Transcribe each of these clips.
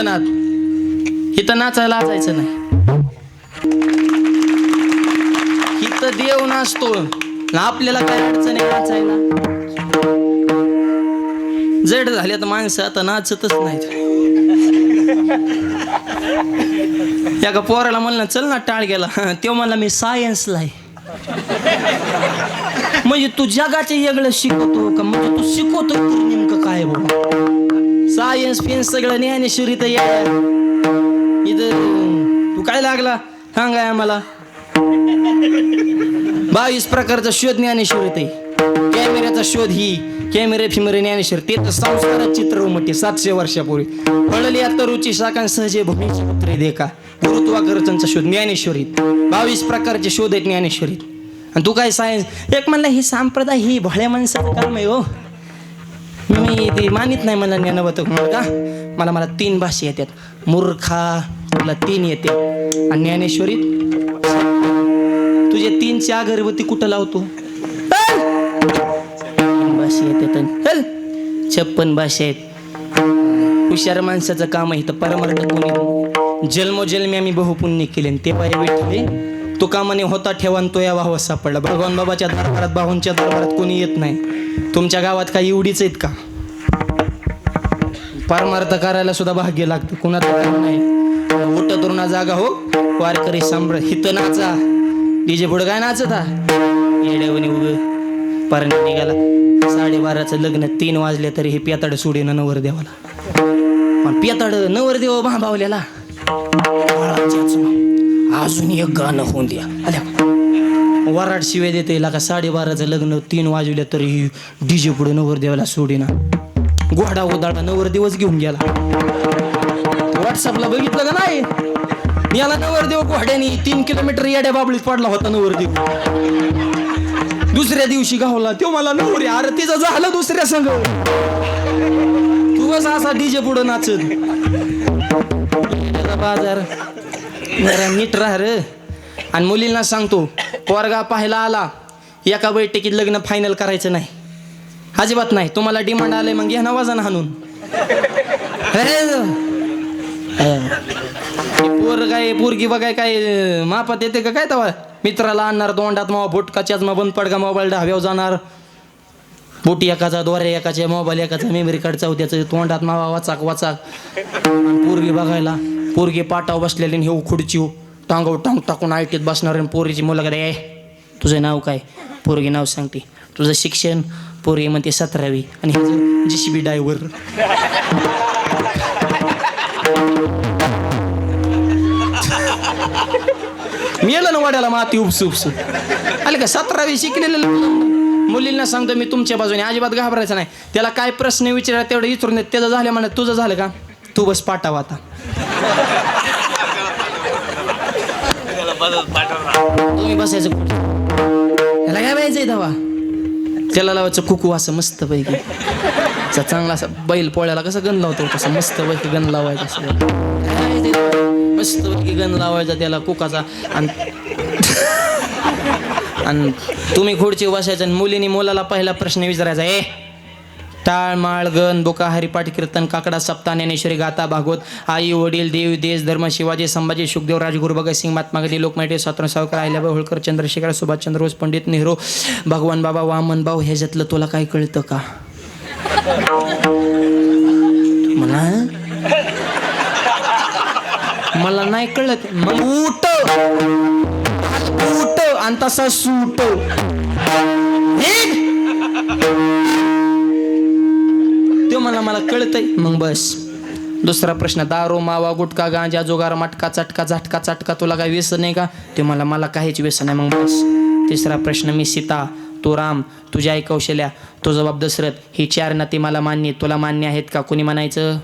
नाच. इथं नाचायला लाजायचं नाही. इथं देव नाचतो, आपल्याला काय अडचण आहे नाचायला. जड झाले तर माणसं आता नाचतच नाहीत. एका पोराला म्हणलं चल ना टाळ गेला, तेव्हा म्हणला मी सायन्सला आहे. म्हणजे तू जगाचे वेगळं शिकवतो का, म्हणजे तू शिकवतो नेमकं काय बाबा. सायन्स फिन्स सगळं ज्ञानेश्वरी तर या इथं तू काय लागला सांगाय आम्हाला. 22 प्रकारचा शोध ज्ञानेश्वरी ते कॅमेऱ्याचा शोध ही कॅमेरे फिमेरे ज्ञानेश्वर ते तर संस्कारात चित्र उमटते 700 वर्षापूर्वी. पडली आता रुची शाखां सहजे भूमीची पुत्रे देखा गुरुत्वाकर्षणचा शोध ज्ञानेश्वरीत. 22 प्रकारचे शोध आहेत ज्ञानेश्वरीत. आणि तू काय सायन्स. एक म्हणलं ही संप्रदाय ही भोळ्या माणसाचं काम आहे हो. मी ते मानित नाही मला ज्ञानवत का. मला 3 भाषा येतात. मूर्खा तुला 3 येते. आणि ज्ञानेश्वरीत तुझे 3ची अगरबत्ती कुठं लावतो. 3 भाषा येतात. 56 भाषा आहेत. हुशार माणसाचं काम आहे तर परमार्थ कोणी. जन्मोजन्मी आम्ही बहुपुण्य केले ते पाय भेटले. तो कामाने होता ठेवा तो या वाहवा सापडला. भगवान बाबाच्या दरबारात भाऊंच्या दरबारात कोणी येत नाही. तुमच्या गावात काही एवढीच आहेत का. परमार्थ करायला सुद्धा भाग्य लागतं. कुणाचं नाही. मोठं तरुणा जागा हो वारकरी सम्राट हिथं नाचा. डीजे पुढं काय नाचत हा येड्यावणी उभं. पारण निघाला 12:30चं लग्न 3 वाजले तरी हे पेताड सोडीनं नवरदेवाला. पण पेताड नवरदेव भांबावलेला. अजून एक गाणं होऊन द्या आल्या वराड शिवाय देते का. 12:30चं लग्न 3 वाजले तरी डीजे पुढे नवरदेवाला सोडीना. घोडा उदाळा नवरदेवच घेऊन गेला. व्हॉट्सअपला बघितलं का नाही. याला नवरदेव घोड्यानी 3 किलोमीटर येड्या बाबळीत पडला होता नवरदेव. दुसऱ्या दिवशी गावला तो मला नवरी. अरे तिचं झालं दुसऱ्या संग. तू कसा असा डीजे पुढं नाचत. बाजार जरा नीट राह रे. आणि मुलींना सांगतो पोरगा पाहायला आला एका बैठकीत लग्न फायनल करायचं नाही. अजिबात नाही. तुम्हाला डिमांड आलंय मग घ्या ना वजन हाणून. पोर काय पोरगी बघाय काय मापात येते का काय तवा. मित्राला आणणार तोंडात मावा फुटका चष्मा बंद पडका मोबाईल डाव्यावर जाणार. बोटी एकाचा दोऱ्या एकाच्या मोबाईल एकाचा मेमरी कार्ड चौथ्याचं तोंडात मावा वाचाक वाचाक. पोरगी बघायला पोरगी पाटाव बसलेली हे खुर्ची टांगव टांग टाकून आयटीत बसणार. आणि पोरीची मुलं काय तुझं नाव काय. पोरगी नाव सांगते. तुझं शिक्षण. पोरगी म्हणते 17वी. आणि हे JCB ड्रायव्हर. मेलं ना वाड्याला माती उपसू उपसू आले का. 17वी शिकलेलं मुलींना सांगतो मी तुमच्या बाजूने. अजिबात घाबरायचं नाही. त्याला काय प्रश्न विचारा तेवढं विचारून देत. त्याचं झालं म्हणत तुझं झालं का. तू बस पाठाव आता. तुम्ही बसायचं त्याला काय व्हायचंय दवा. त्याला लावायचं कुकू असं मस्त पैकी चांगला असं बैल पोळ्याला कसं गण लावतो तसं मस्त पैकी गण लावायचं असं मस्त पैकी गण लावायचा त्याला कुकाचा. आणि तुम्ही खुर्ची बसायचं. आणि मुलीने मुलाला पहिला प्रश्न विचारायचा टाळ माळ गण बोका हरिपाठ कीर्तन काकडा सप्ताह ज्ञानेश्वरी गाथा भागवत आई वडील देव देश धर्म शिवाजी संभाजी सुखदेव राजगुरू भगतसिंग महात्मा गांधी लोकमान्य स्वातंत्र्य सावरकर अहिल्याबाई होळकर चंद्रशेखर सुभाषचंद्र बोस पंडित नेहरू भगवान बाबा वामन भाऊ ह्याच्यातलं तुला काय कळतं का. मला नाही कळत. मग उठ उठ आणि तसा सूट. तो मला कळतंय मग बस. दुसरा प्रश्न दारू मावा गुटखा गांजा जुगार मटका चटका झटका चटका तुला काय व्यसन नाही का. ते मला काहीच व्यसन नाही मग बस. तिसरा प्रश्न मी सीता तू राम तुझी आई कौशल्या तुझा बाप दशरथ ही 4 नाती मला मान्य. तुला मान्य आहेत का. कोणी म्हणायचं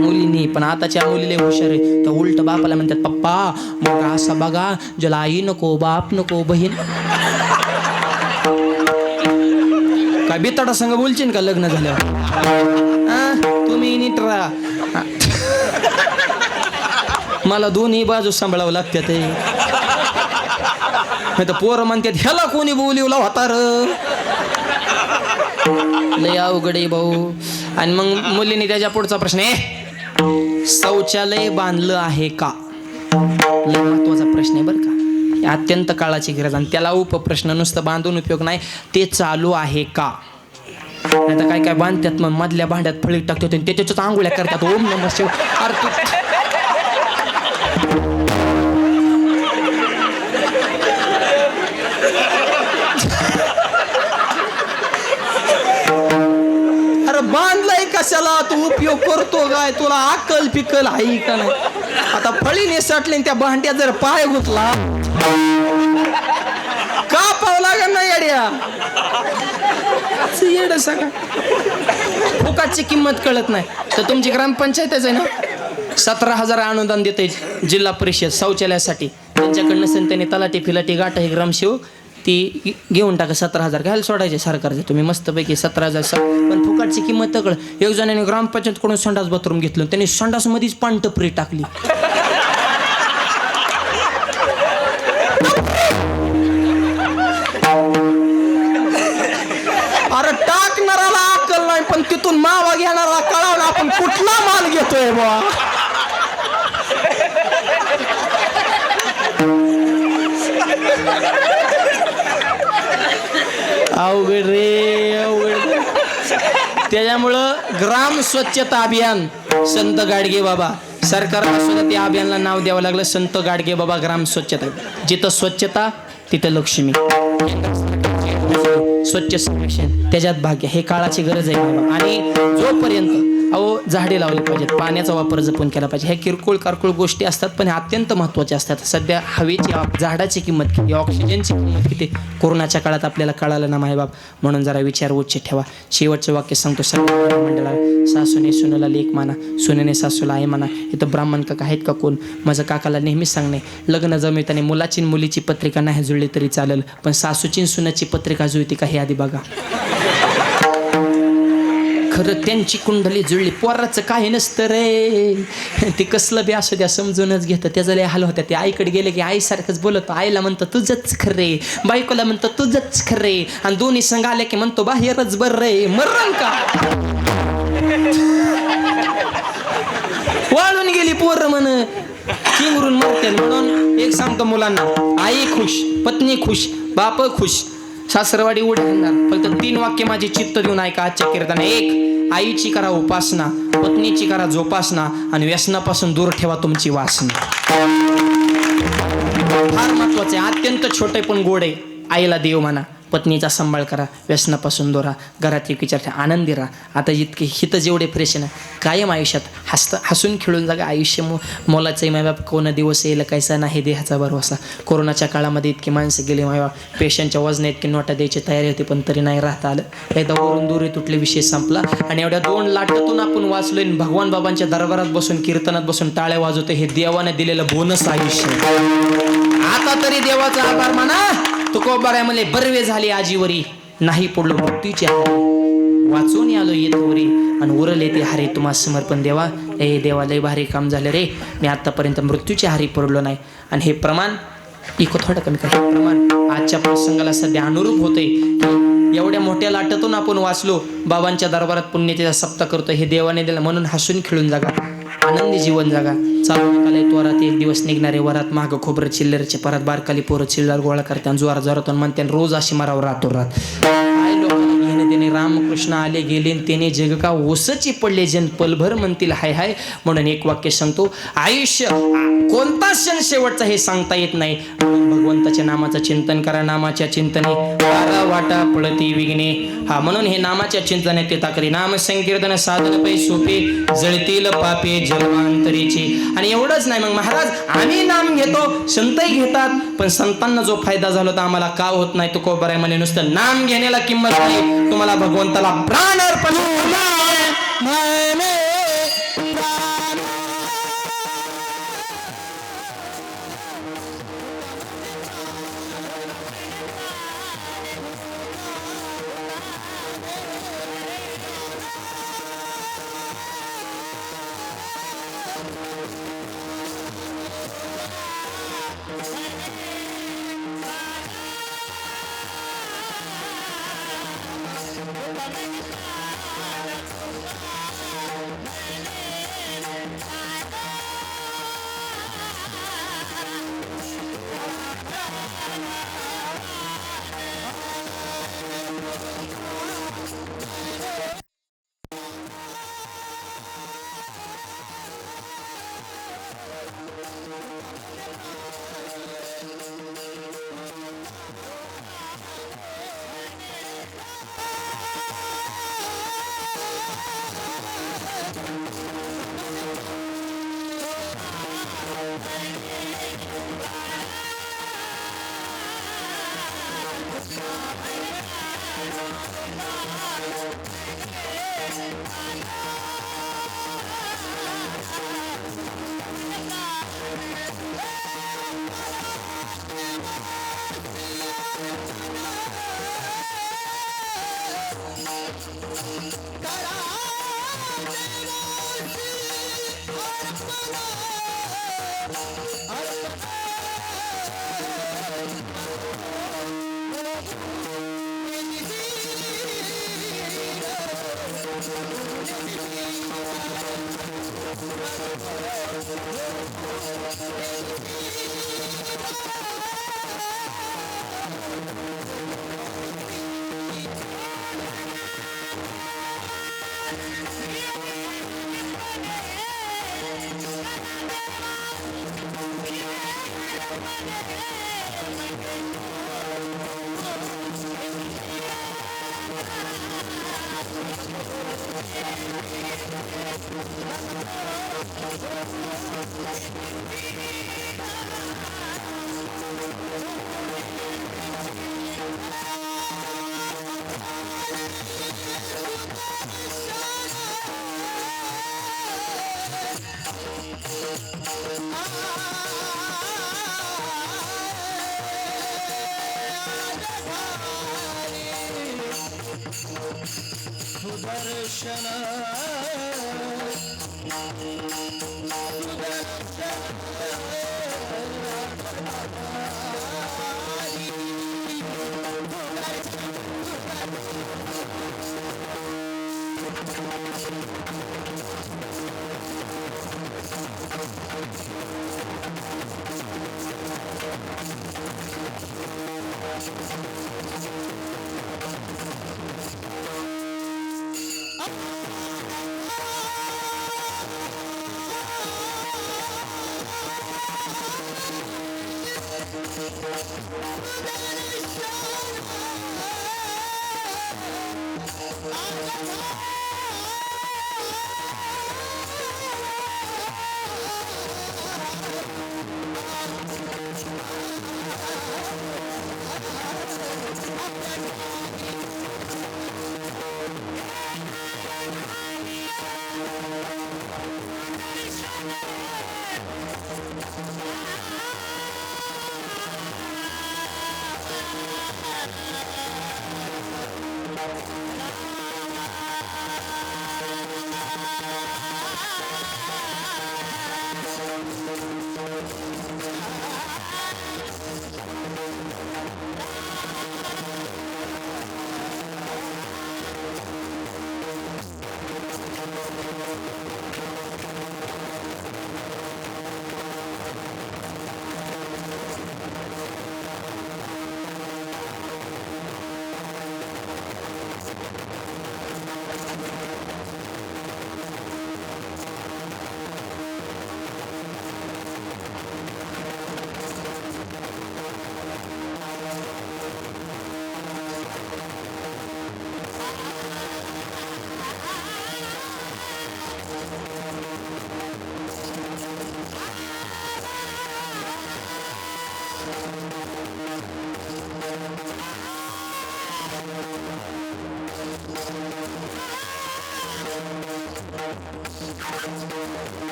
मुलींनी. पण आताच्या मुलीले हुशार आहे तर उलट बापाला म्हणतात पप्पा मग असा बघा ज्याला आई नको बाप नको बहीण. काय बेताडा संग बोलशील का लग्न झाल्यावर. तुम्ही नीट राहा. मला दोन्ही बाजू सांभाळावं लागतात. नाही तर पोरं म्हणतात ह्याला कोणी बोलिवला होता र. लय अवघड आहे भाऊ. आणि मग मुलीने त्याच्या पुढचा प्रश्न शौचालय बांधलं आहे का? लय महत्वाचा प्रश्न आहे बरं का. हे अत्यंत काळाची गरज आणि त्याला उपप्रश्न नुसतं बांधून उपयोग नाही, ते चालू आहे का? नाही तर काय काय बांधतात मग मधल्या भांड्यात फळी टाकतात आणि त्याच्याच आंघोळ्या करतात. ओम नमः शिव. अरे बांधलाय कशाला तू? उपयोग करतो काय? तुला अक्कल पिकल आहे का नाही? आता फळीने सटले त्या भांड्यात जर पाय गुतला का पाव लागेल ना येड्या? येड सगळं फुकाटची किंमत कळत नाही. तर तुमची ग्रामपंचायतच आहे ना, 17,000 अनुदान देते जिल्हा परिषद शौचालयासाठी. त्यांच्याकडनं सण त्यांनी तलाठी फिलाटी गाठ हे ग्रामसेवक ती घेऊन टाका. 17,000 घ्यायला सोडायचे सरकारचे. तुम्ही मस्तपैकी 17,000. पण फुकाटची किंमत कळ. एक जणाने ग्रामपंचायतकडून संडास बाथरूम घेतलं, त्यांनी संडासमध्येच पानटपरी टाकली. अरे टाकणाराला अक्कल नाही, पण तिथून मावा घेणारा कळावं ना आपण कुठला माल घेतोय बा. अवघड रे अवघड. त्याच्यामुळं ग्राम स्वच्छता अभियान संत गाडगे बाबा सरकारला सुद्धा त्या अभियानाला नाव द्यावं लागलं, संत गाडगे बाबा ग्राम स्वच्छता. जिथं स्वच्छता तिथं लक्ष्मी. स्वच्छ सर्वेक्षण त्याच्यात भाग्य. हे काळाची गरज आहे बाबा. आणि जोपर्यंत झाडे लावली पाहिजेत, पाण्याचा वापर जपून केला पाहिजे. ह्या किरकोळ कारकोळ गोष्टी असतात पण ह्या अत्यंत महत्त्वाच्या असतात. सध्या हवेची झाडाची किंमत किती, ऑक्सिजनची किंमत किती कोरोनाच्या काळात आपल्याला कळालं ना मायबाप. म्हणून जरा विचार उच्च ठेवा. शेवटचं वाक्य सांगतो सगळ्या मंडळाला. सासूने सुनेला लेक माना, सुनेने सासूला आई माना. इथं ब्राह्मण काका आहेत का कोण? माझं काकाला नेहमीच सांगणे, लग्न जमवताना मुलाची मुलीची पत्रिका नाही जुळली तरी चालेल, पण सासूची सुनाची पत्रिका जुळती का हे आधी बघा. खरं त्यांची कुंडली जुळली. पोराचं काही नसतं रे, ते कसलं बी असू द्या समजूनच घेतं. त्याचा लय हाल होत्या. ते आईकडे गेले की आईसारखंच बोलतो. आईला म्हणतो तुझंच खरे, बायकोला म्हणतो तुझंच खरे, आणि दोन्ही संघ आले की म्हणतो बाहेरच बर रे. मरण का वाळून गेली पोरं म्हण किंगरून मरते. म्हणून एक सांगतो मुलांना, आई खुश, पत्नी खुश, बाप खुश, सासरवाडी उडी घालणार. फक्त 3 वाक्य माझी चित्त देऊन ऐका आजच्या कीर्तना. 1, आईची करा उपासना, पत्नीची करा जोपासना, आणि व्यसनापासून दूर ठेवा तुमची वासना. फार महत्वाचे, अत्यंत छोटे पण गोड आहे. आईला देव माना, पत्नीचा सांभाळ करा, व्यसनापासून दूर राहा, घरात एक विचार ठेवा, आनंदी राहा. आता इतके हित जेवढे फ्रेश आहे ना, कायम आयुष्यात हसून खेळून जागा. आयुष्य मोलाचं मायबाप. कोण दिवस येईल कैसा नाही देहाचा भरवसा. कोरोनाच्या काळामध्ये इतकी माणसं गेली मायबाप. पेशंटच्या वजन इतकी नोटा द्यायची तयारी होती पण तरी नाही राहता आलं. एकदा वरून दूर तुटले, विषय संपला. आणि एवढ्या 2 लाटातून आपण वाचलोय. भगवान बाबांच्या दरबारात बसून कीर्तनात बसून टाळ्या वाजवतो. हे देवाने दिलेलं बोनस आयुष्य. आता तरी देवाचा आभार माना. तुकोबाराय म्हणले, बर्वे झाले आजीवरी, नाही पडलो मृत्यूची हारी, वाचून आलो येतोवरी, आणि उरले ते हारी तुम्हा समर्पण देवा. ए देवा लय भारी काम झालं रे, मी आतापर्यंत मृत्यूची हारी पडलो नाही. आणि हे प्रमाण इको थोडं कमी करा. हे प्रमाण आजच्या प्रसंगाला सध्या अनुरूप होते. एवढ्या मोठ्या लाटातून आपण वाचलो, बाबांच्या दरबारात पुण्याचा सप्ताह करतो. हे देवाने दिलं म्हणून हसून खेळून जागा, आनंदी जीवन जागा. चालू नकाले त्वरात एक दिवस निघणारे वरात, मागं खोबरं चिल्लरचे परत, बारकाली पोरं चिल्लर गोळा करतात, जोरा जोरातून म्हणते रोज अशी मारावं राहतो रात. काय लोकांना घेणे देणे, रामकृष्ण आले गेले त्याने जग का ओसची पडले, जन पलभर म्हणतील हाय हाय. म्हणून एक वाक्य सांगतो, आयुष्य कोणता क्षण शेवटचा हे सांगता येत नाही. भगवंताच्या नामाचं चिंतन करा, नामाच्या चिंतने वारा वाटा पडती विघ्ने. हा म्हणून हे नामाच्या चिंतनात ते ताकरी, नाम संकीर्तन साधन पै सोपे, जळतील पापे जन्मांतरीचे. आणि एवढंच नाही, मग महाराज आम्ही नाम घेतो, संतही घेतात, पण संतांना जो फायदा झाला तर आम्हाला का होत नाही. तुकोबाराय म्हणे, नुसतं नाम घेण्याला किंमत नाही, तुम्हाला भगवंताला प्राण अर्पण. करा देवासी अर्पणा, सुदर्शन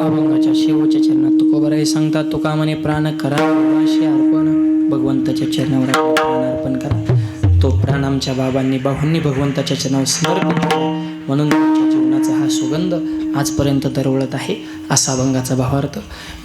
अभंगाच्या शेवटच्या चरणात तुकोबाराय सांगतात, तुका म्हणे प्राण करा बाबाशी अर्पण, भगवंताच्या चरणावर आपले प्राण अर्पण करा. तो प्राण आमच्या बाबांनी बाहूंनी भगवंताच्या चरणावर समर्पित केला, म्हणून तुमच्या जीवनाचा हा सुगंध आजपर्यंत दरवळत आहे. असा अभंगाचा भावार्थ.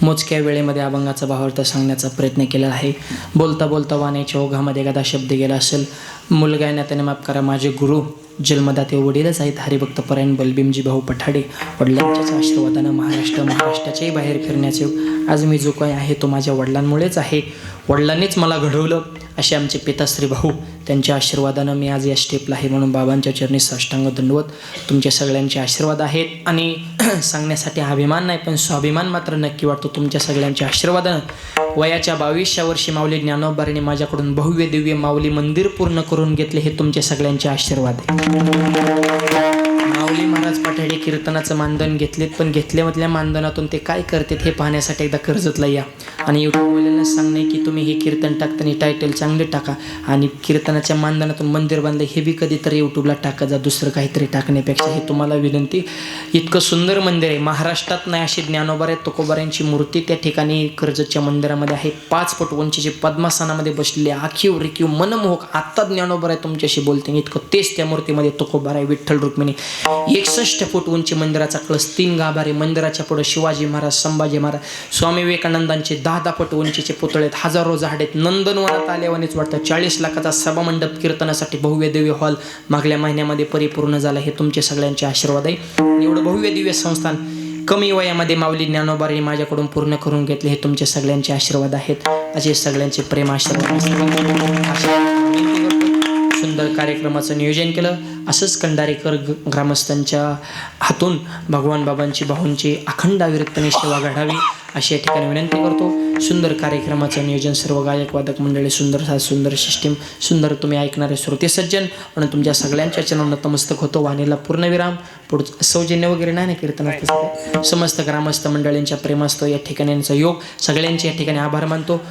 मोजक्या वेळेमध्ये अभंगाचा भावार्थ सांगण्याचा प्रयत्न केला आहे. बोलता बोलता वाण्याच्या ओघामध्ये एखादा शब्द गेला असेल. मुलगा आहे ना, त्याने माफ करा. माझे गुरु जन्मदाते वडीलच आहेत हरिभक्त परायण बलभीमजी भाऊ पठाडे. वडिलांच्याच आशीर्वादानं महाराष्ट्राच्याही बाहेर फिरण्याचे आज मी जो काय आहे तो माझ्या वडिलांमुळेच आहे. वडिलांनीच मला घडवलं असे आमचे पिताश्री भाऊ. त्यांच्या आशीर्वादानं मी आज या स्टेपला आहे. म्हणून बाबांच्या चरणी साष्टांग दंडवत. तुमच्या सगळ्यांचे आशीर्वाद आहेत आणि सांगण्यासाठी अभिमान नाही पण स्वाभिमान मात्र नक्की वाटतो. तुमच्या सगळ्यांच्या आशीर्वादानं वयाच्या 22व्या वर्षी माऊली ज्ञानोबारांनी माझ्याकडून भव्य दिव्य माऊली मंदिर पूर्ण करून घेतले. हे तुमच्या सगळ्यांचे आशीर्वाद आहे. माऊली महाराज पठाडे कीर्तनाचं मानधन घेतलेत, पण घेतल्यामधल्या मानधनातून ते काय करतात हे पाहण्यासाठी एकदा कर्जतला या. आणि यूट्यूबवाल्यांना सांगणे की तुम्ही हे कीर्तन टाकताना टायटल चांगले टाका आणि कीर्तनाच्या मानधनातून मंदिर बांधले हे बी कधीतरी यूट्यूबला टाका जा. दुसरं काहीतरी टाकण्यापेक्षा हे तुम्हाला विनंती. इतकं सुंदर मंदिर आहे. महाराष्ट्रात नाही अशी ज्ञानोबा तुकोबारांची मूर्ती त्या ठिकाणी कर्जतच्या मंदिरामध्ये आहे. 5 फूट उंचीची पद्मासनामध्ये बसलेली आखीव रेखीव मनमोहक. आत्ता ज्ञानोबा तुमच्याशी बोलते इतकं तेच त्या मूर्तीमध्ये तुकोबाराय विठ्ठल रुक्मिणी. 61 फूट उंची मंदिराचा कळस, 3 गाभारे. मंदिराच्या पुढे शिवाजी महाराज, संभाजी महाराज, स्वामी विवेकानंदांचे 10 फूट उंचीचे पुतळेत. हजारो झाडेत. नंदनवनात आल्यावानीच वाटतं. 40 लाखाचा सभामंडप कीर्तनासाठी भव्य दिव्य हॉल मागल्या महिन्यामध्ये परिपूर्ण झाला. हे तुमचे सगळ्यांचे आशीर्वाद आहे. एवढं भव्य दिव्य संस्थान कमी वयामध्ये माऊली ज्ञानोबारांनी माझ्याकडून पूर्ण करून घेतले. हे तुमचे सगळ्यांचे आशीर्वाद आहेत. असे सगळ्यांचे प्रेम आशीर्वाद. सुंदर कार्यक्रमाचं नियोजन केलं. असंच कंडारेकर ग्रामस्थांच्या हातून भगवान बाबांची भाऊंची अखंड अविरतपणे सेवा घडावी अशी या ठिकाणी विनंती करतो. सुंदर कार्यक्रमाचं नियोजन सर्व गायक वादक मंडळी, सुंदर सुंदर सिस्टीम, सुंदर तुम्ही ऐकणारे श्रोते सज्जन म्हणून तुमच्या सगळ्यांच्या चरणांना नतमस्तक होतो. वाणीला पूर्णविराम. पुढचं सौजन्य वगैरे नाही ना कीर्तनात. समस्त ग्रामस्थ मंडळींच्या प्रेमास्थ या ठिकाणी योग. सगळ्यांचे या ठिकाणी आभार मानतो.